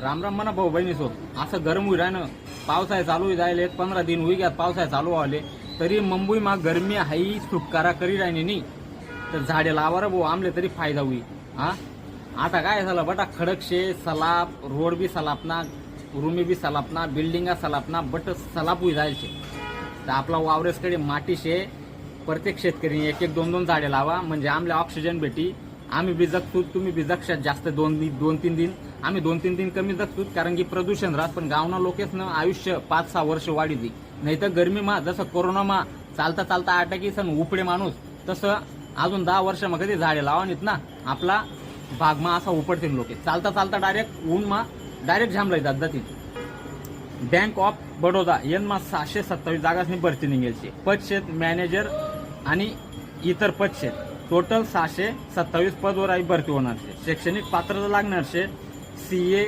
राम राम म्हणा भाऊ बहिणी सोड असं गरम होई राहणं पावसाळ्या चालू होई जायला 15 दिन होई घ्यात पावसाळ्या चालू व्हाले तरी मुंबई मा गरमी हाई सुटकारा करी राहिनी नाही तर झाडे लावा रे भाऊ आमले तरी फायदा होई हा आता काय झालं बटा खडक शे सलाप रोड बी सलापना रूमी बी सलापना बिल्डिंगा सलापना बट सलाप होई जायचे तर आपला वावरेसकडे माटी शे प्रत्येक शेतकरी एक एक दोन दोन झाडे लावा म्हणजे आमले ऑक्सिजन भेटी आम्ही बी जगतो तुम्ही बी जगशात जास्त दोन तीन दिन आम्ही 2-3 दिन कमी जगतो कारण की प्रदूषण राहत पण गावना लोकेच ना आयुष्य 5-6 वर्ष वाढी नाही तर गरमी मा जसं कोरोना मा चालता चालता अटॅकी सण उपडे माणूस तसं अजून 10 वर्ष मग कधी झाडे लावानीत ना आपला भाग मा असा उपडतील लोक चालता चालता डायरेक्ट ऊन मा डायरेक्ट झांबला जातील बँक ऑफ बडोदा यांना 627 जागांनी भरती निघेलची पदशेत मॅनेजर आणि इतर पदशेत टोटल 627 पदवर भरती होणार शैक्षणिक पात्रता लागणार CA